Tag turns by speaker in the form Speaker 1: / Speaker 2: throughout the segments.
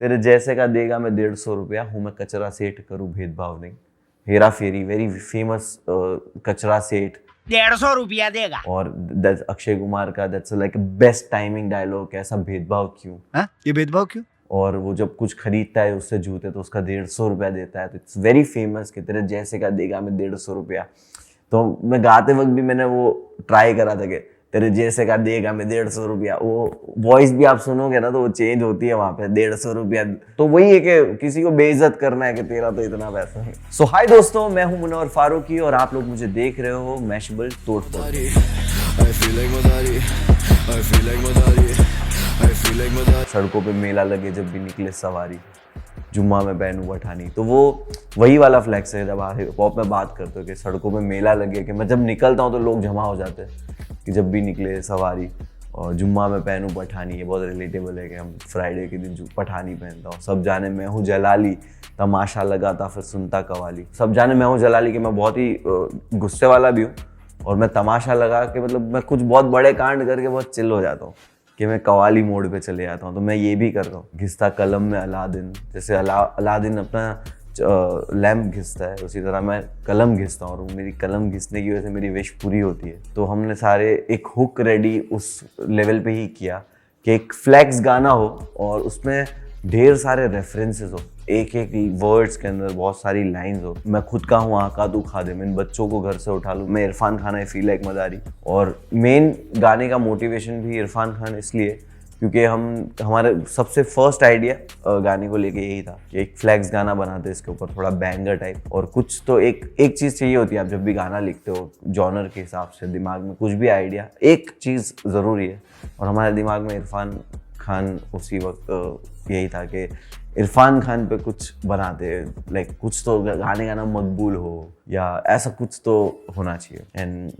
Speaker 1: तेरे जैसे का देगा मैं 150 रुपया, हूँ मैं कचरा सेठ, करूँ भेदभाव नहीं। हेरा फेरी, वेरी फेमस कचरा सेठ।
Speaker 2: 150 रुपया देगा।
Speaker 1: और अक्षय कुमार का that's like best timing dialogue, ऐसा भेदभाव क्यों?
Speaker 2: ये भेदभाव क्यों?
Speaker 1: और वो जब कुछ खरीदता है उससे जूते तो उसका 150 रुपया देता है, तो इट्स वेरी फेमस कि तेरे जैसे का देगा मैं 150 रुपया। तो मैं गाते वक्त भी मैंने वो ट्राई करा था कि तेरे जैसे का देगा मैं 150 रुपया। वो वॉइस भी आप सुनोगे ना तो वो चेंज होती है वहां पे, 150 रुपया। तो वही है कि किसी को बेइज्जत करना है कि तेरा तो इतना पैसा है। सो हाय दोस्तों, मैं हूं मुनव्वर फारूकी और आप लोग मुझे देख रहे हो मैशेबल तोड़फोड़। सड़कों पे मेला लगे जब भी निकले सवारी, जुम्मा में पहनूं पठानी। तो वो वही वाला फ्लैक्स है जब आप हिप हॉप में बात करते हो कि सड़कों पे मेला लगे, कि मैं जब निकलता हूँ तो लोग जमा हो जाते हैं कि जब भी निकले सवारी, और जुम्मा में पहनूं पठानी। ये बहुत रिलेटेबल है कि हम फ्राइडे के दिन पठानी पहनता हूँ। सब जाने मैं हूँ जलाली, तमाशा लगाता फिर सुनता कवाली। सब जाने मैं हूँ जलाली कि मैं बहुत ही गुस्से वाला भी हूँ, और मैं तमाशा लगा के मतलब मैं कुछ बहुत बड़े कांड करके बहुत चिल हो जाता हूँ कि मैं कवाली मोड पे चले जाता हूँ। तो मैं ये भी करता हूँ, घिसता कलम में अलादीन, जैसे अलादीन अपना लैम्प घिसता है, उसी तरह मैं कलम घिसता हूँ, और मेरी कलम घिसने की वजह से मेरी विश पूरी होती है। तो हमने सारे एक हुक रेडी उस लेवल पे ही किया कि एक फ्लैक्स गाना हो और उसमें ढेर सारे रेफरेंसेस हो, एक एक वर्ड्स के अंदर बहुत सारी लाइंस हो। मैं खुद का हूँ आका तू खा दे, मैं इन बच्चों को घर से उठा लूँ, मैं Irfan Khan I feel like मदारी। और मेन गाने का मोटिवेशन भी इरफान खान इसलिए क्योंकि हमारे सबसे फर्स्ट आइडिया गाने को लेके यही था कि एक फ्लैक्स गाना बनाते इसके ऊपर, थोड़ा बैंगर टाइप। और कुछ तो एक चीज़ चाहिए होती है, आप जब भी गाना लिखते हो जॉनर के हिसाब से, दिमाग में कुछ भी आइडिया, एक चीज़ ज़रूरी है। और हमारे दिमाग में इरफान खान उसी वक्त यही था कि इरफान खान पे कुछ बनाते, लाइक कुछ तो गाने का नाम मकबूल हो या ऐसा कुछ तो होना चाहिए। एंड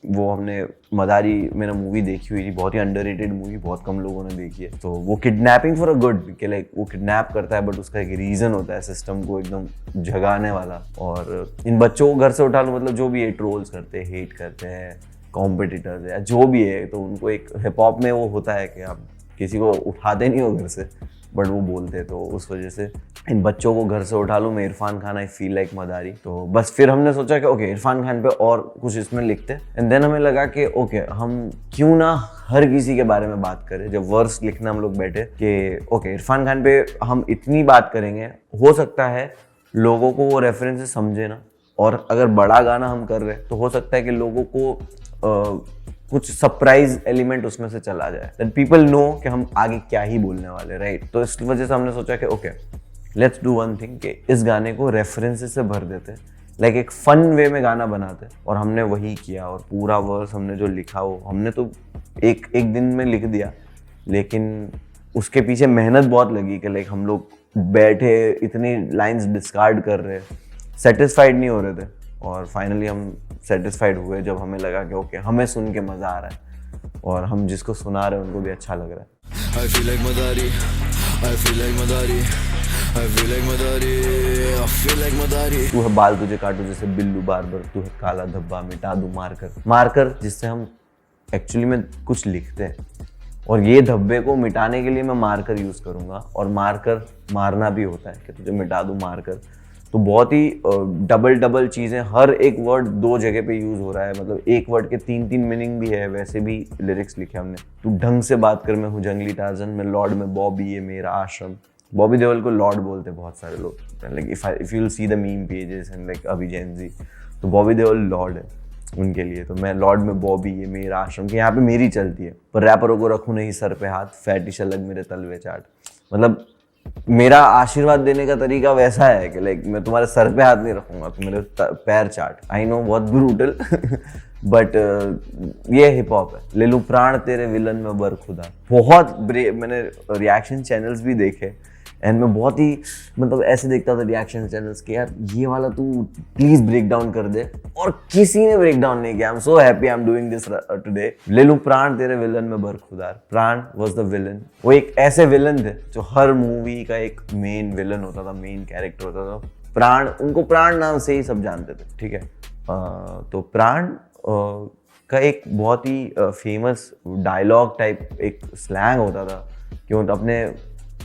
Speaker 1: वो हमने मदारी मेरा मूवी देखी हुई थी, बहुत ही अंडररेटेड मूवी, बहुत कम लोगों ने देखी है। तो वो किडनैपिंग फॉर अ गुड, कि लाइक वो किडनैप करता है बट उसका एक रीज़न होता है सिस्टम को एकदम जगाने वाला। और इन बच्चों को घर से उठा लो, मतलब जो भी ये ट्रोल्स करते हैं, हेट करते हैं, कॉम्पिटिटर्स या जो भी है, तो उनको एक हिप हॉप में वो होता है कि आप किसी को उठाते नहीं हो घर से बट वो बोलते, तो उस वजह से इन बच्चों को घर से उठा लूँ मैं Irfan Khan I feel like मदारी। तो बस फिर हमने सोचा कि ओके इरफान खान पे और कुछ इसमें लिखते हैं। एंड देन हमें लगा कि ओके हम क्यों ना हर किसी के बारे में बात करें। जब वर्स लिखना हम लोग बैठे कि ओके इरफान खान पे हम इतनी बात करेंगे, हो सकता है लोगों को वो रेफरेंसेस समझे ना, और अगर बड़ा गाना हम कर रहे हैं तो हो सकता है कि लोगों को कुछ सरप्राइज एलिमेंट उसमें से चला जाए, दैट पीपल नो कि हम आगे क्या ही बोलने वाले, राइट। तो इस वजह से हमने सोचा कि okay let's do one thing कि इस गाने को रेफरेंसेस से भर देते, लाइक एक फन वे में गाना बनाते। और हमने वही किया, और पूरा वर्स हमने जो लिखा वो हमने तो एक दिन में लिख दिया, लेकिन उसके पीछे मेहनत बहुत लगी कि लाइक हम लोग बैठे इतनी लाइंस डिस्कार्ड कर रहे, सेटिस्फाइड नहीं हो रहे थे। और फाइनली हम सेटिस्फाइड हुए जब हमें लगा कि ओके हमें सुन के मज़ा आ रहा है और हम जिसको सुना रहे हैं उनको भी अच्छा लग रहा है।
Speaker 3: I feel like Madari, I feel like Madari, I feel like Madari, I feel like Madari।
Speaker 1: तू है बाल तुझे काटू जैसे बिल्लू बार्बर, तू है काला धब्बा मिटा दूं मारकर, जिससे हम एक्चुअली में कुछ लिखते हैं, और ये धब्बे को मिटाने के लिए मैं मारकर यूज़ करूँगा, और मारकर मारना भी होता है कि तुझे मिटा दूं मारकर। तो बहुत ही डबल चीज़ें, हर एक वर्ड दो जगह पे यूज़ हो रहा है, मतलब एक वर्ड के तीन मीनिंग भी है। वैसे भी लिरिक्स लिखे हमने, तू ढंग से बात कर, मैं हूँ जंगली टार्जन, मैं लॉर्ड में बॉबी ये मेरा आश्रम। बॉबी देओल को लॉर्ड बोलते बहुत सारे लोग, like if you will see the meme pages and like अभी जेन जी, तो बॉबी देओल लॉर्ड है उनके लिए। तो मैं लॉर्ड में बॉबी ये मेरा आश्रम, कि यहाँ पे मेरी चलती है, पर रैपरों को रखूँ नहीं सर पे हाथ, फैटिश अलग मेरे तलवे चाट। मतलब मेरा आशीर्वाद देने का तरीका वैसा है कि लाइक मैं तुम्हारे सर पे हाथ नहीं रखूंगा, तो मेरे पैर चाट। आई नो बहुत ब्रूटल बट ये हिप हॉप है। ले लूं प्राण तेरे विलन में बर खुदा, बहुत मैंने रिएक्शन चैनल्स भी देखे, एंड मैं बहुत ही मतलब ऐसे देखता था रिएक्शन चैनल्स के, यार ये वाला तू प्लीज ब्रेक डाउन कर दे, और किसी ने ब्रेक डाउन नहीं किया। I am so happy I am doing this today. ले लूं प्राण तेरे विलन में बरखुदार। प्राण वाज द विलन, वो एक ऐसे विलन थे जो हर मूवी का एक मेन विलन होता था, मेन कैरेक्टर होता था। प्राण, उनको प्राण नाम से ही सब जानते थे, ठीक है। तो प्राण का एक बहुत ही फेमस डायलॉग टाइप एक स्लैंग होता था कि वो अपने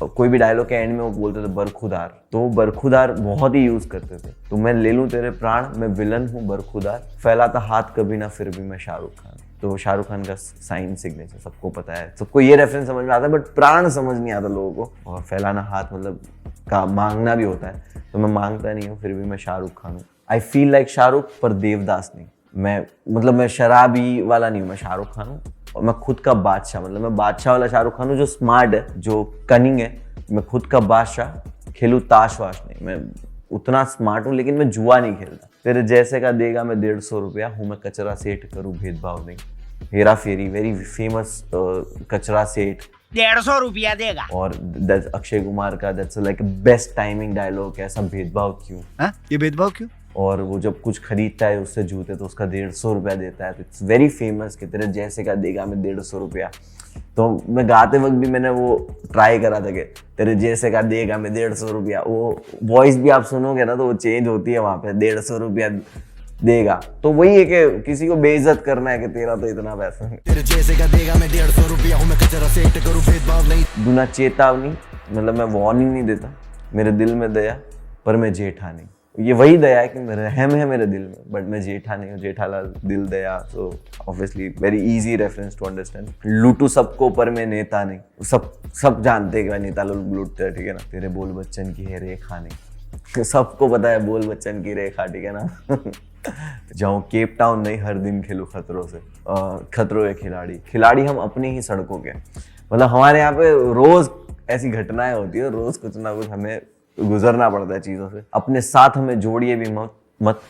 Speaker 1: कोई भी डायलॉग के एंड में वो बोलते थे बरखुदार, तो वो बरखुदार बहुत ही यूज करते थे। तो मैं ले लूं तेरे प्राण, मैं विलन हूँ बरखुदार, फैलाता हाथ कभी ना फिर भी मैं शाहरुख खान। तो शाहरुख खान का साइन सिग्नेचर सबको पता है, सबको ये रेफरेंस समझ में आता है, बट प्राण समझ नहीं आता लोगों को। और फैलाना हाथ मतलब का मांगना भी होता है, तो मैं मांगता नहीं हूँ, फिर भी मैं शाहरुख खान हूँ। आई फील लाइक शाहरुख पर देवदास नहीं। मैं शराबी वाला नहीं हूँ, मैं शाहरुख खान हूँ। और मैं खुद का बादशाह, मतलब मैं बादशाह वाला शाहरुख खान हूँ, जो स्मार्ट है, जो कनिंग है। मैं खुद का बादशाह, खेलूँ ताश वाश नहीं। मैं उतना स्मार्ट हूँ लेकिन मैं जुआ नहीं खेलता। तेरे जैसे का देगा मैं 150 रुपया, हूँ मैं कचरा सेठ, करूँ भेदभाव नहीं। हेरा फेरी, वेरी फेमस कचरा सेठ,
Speaker 2: 150 रुपया देगा।
Speaker 1: और अक्षय कुमार का that's like best timing dialogue, ऐसा भेदभाव क्यों?
Speaker 2: हाँ, ये भेदभाव क्यों?
Speaker 1: और वो जब कुछ खरीदता है उससे जूते, तो उसका 150 रुपया देता है। तो इट्स वेरी फेमस कि तेरे जैसे का देगा मैं 150 रुपया। तो मैं गाते वक्त भी मैंने वो ट्राई करा था कि तेरे जैसे का देगा मैं 150 रुपया। वो वॉइस भी आप सुनोगे ना तो वो चेंज होती है वहाँ पे, 150 रुपया देगा। तो वही है कि किसी को बेइज्जत करना है कि तेरा तो इतना पैसा है।
Speaker 3: तेरे जैसे का देगा मैं 150 रुपया, हूँ मैं कचरा सेठ, करूँ भेदभाव नहीं।
Speaker 1: बिना चेतावनी, मतलब मैं वार्निंग नहीं देता, मेरे दिल में दया पर मैं जेठा नहीं। ये वही दया है कि रहम है मेरे दिल में, बट मैं जेठा नहीं हूँ। जेठालाल दिल Daya, so obviously very easy reference to understand. लूटू सबको पर मैं नेता नहीं। सब जानते हैं कि मैं नेता लोग लूटते हैं, ठीक है ना। तेरे बोल बच्चन की है रेखा नहीं, सबको पता है बोल बच्चन की रेखा, ठीक है ना। जाऊँ केप टाउन नहीं, हर दिन खेलूँ खतरों से। खतरों के खिलाड़ी हम अपनी ही सड़कों के। मतलब हमारे यहाँ पे रोज ऐसी घटनाएं होती है, रोज कुछ ना कुछ हमें गुजरना पड़ता है चीज़ों से। अपने साथ हमें जोड़िए भी मत,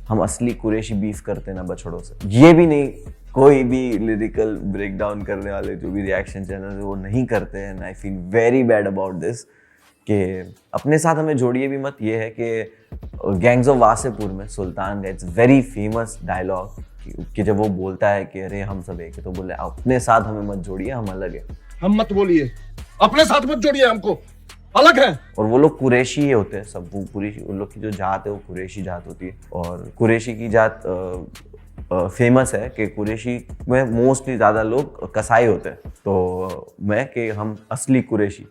Speaker 1: हम असली कुरैशी बीफ करते ना बछड़ों से। ये भी नहीं, कोई भी लिरिकल ब्रेक डाउन करने वाले जो भी रिएक्शन चैनल है वो नहीं करते हैं। I feel very bad about this कि अपने साथ हमें जोड़िए भी मत। ये है कि गैंग्स ऑफ वासेपुर में सुल्तान का इट्स वेरी फेमस डायलॉग कि जब वो बोलता है कि अरे हम सब एक है, तो बोले अपने साथ हमें मत जोड़िए, हम अलग है।
Speaker 4: हम मत बोलिए, अपने साथ मत जोड़िए, हमको अलग है।
Speaker 1: और वो लोग कुरैशी ही होते हैं सब। वो कुरैशी, उन लोग की जो जात है वो कुरैशी जात होती है। और कुरैशी की जात फेमस है कि कुरैशी में मोस्टली ज़्यादा लोग कसाई होते हैं। तो मैं कि हम असली कुरैशी,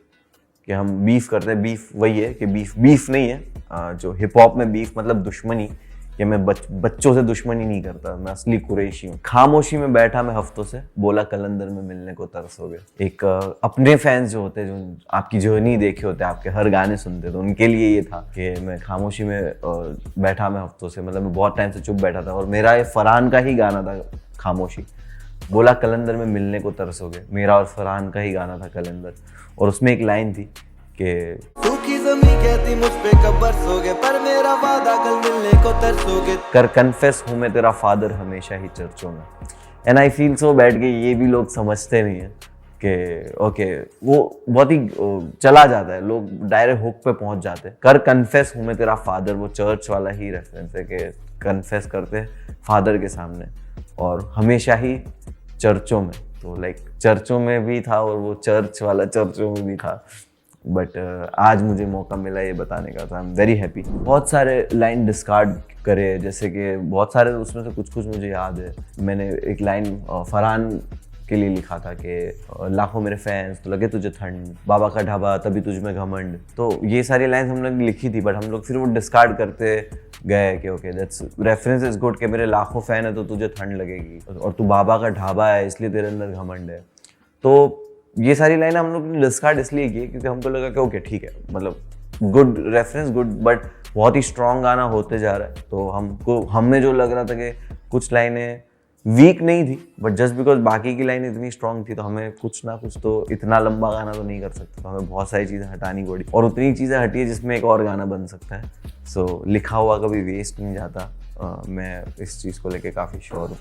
Speaker 1: कि हम बीफ करते हैं। बीफ वही है कि बीफ नहीं है जो हिप हॉप में बीफ मतलब दुश्मनी, कि मैं बच्चों से दुश्मनी नहीं करता, मैं असली कुरैशी हूँ। खामोशी में बैठा मैं हफ्तों से, बोला कलंदर में मिलने को तरसोगे। एक अपने फैंस जो होते हैं, जो आपकी जर्नी देखे होते हैं, आपके हर गाने सुनते, तो उनके लिए ये था कि मैं खामोशी में बैठा मैं हफ्तों से, मतलब मैं बहुत टाइम से चुप बैठा था। और मेरा ये फरहान का ही गाना था खामोशी, बोला कलंदर में मिलने को तरसोगे। मेरा और फरहान का ही गाना था कलंदर। और उसमें एक लाइन थी कि
Speaker 3: सूखी ज़मीं कहती मुझ पे कब बरसोगे, पर मेरा वादा कल मिलने को तरसोगे।
Speaker 1: कर कन्फेस हूँ मैं तेरा फादर हमेशा ही चर्चों में। And I feel so bad कि ये भी लोग समझते नहीं है कि ओके वो बहुत ही चला जाता है, लोग डायरेक्ट हुक पे पहुंच जाते हैं। कर कन्फेस हूँ मैं तेरा फादर, वो चर्च वाला ही रेफरेंस है कि कन्फेस करते फादर के सामने, और हमेशा ही चर्चों में। तो लाइक चर्चों में भी था और वो चर्च वाला चर्चों में भी था। बट आज मुझे मौका मिला ये बताने का, तो आई एम वेरी हैप्पी। बहुत सारे लाइन डिस्कार्ड करे, जैसे कि बहुत सारे, उसमें से कुछ मुझे याद है। मैंने एक लाइन फरहान के लिए लिखा था कि लाखों मेरे फैंस तो लगे तुझे ठंड, बाबा का ढाबा तभी तुझ में घमंड। तो ये सारी लाइन्स हम लोग लिखी थी, बट हम लोग फिर वो डिस्कार्ड करते गए कि okay that's reference is good, कि मेरे लाखों फैन है तो तुझे ठंड लगेगी, और तू बाबा का ढाबा है इसलिए तेरे अंदर घमंड है। तो ये सारी लाइन हम लोग ने डिस्कार्ड इसलिए की क्योंकि हमको लगा कि ओके ठीक है, मतलब गुड रेफरेंस, गुड, बट बहुत ही स्ट्रॉन्ग गाना होते जा रहा है। तो हमें जो लग रहा था कि कुछ लाइनें वीक नहीं थी, बट जस्ट बिकॉज बाकी की लाइन इतनी स्ट्रॉन्ग थी, तो हमें कुछ ना कुछ, तो इतना लंबा गाना तो नहीं कर सकते, तो हमें बहुत सारी चीज़ें हटानी पड़ी, और उतनी चीज़ें हटी है जिसमें एक और गाना बन सकता है। सो लिखा हुआ कभी वेस्ट नहीं जाता। मैं इस चीज़ को लेके काफ़ी श्योर हूँ।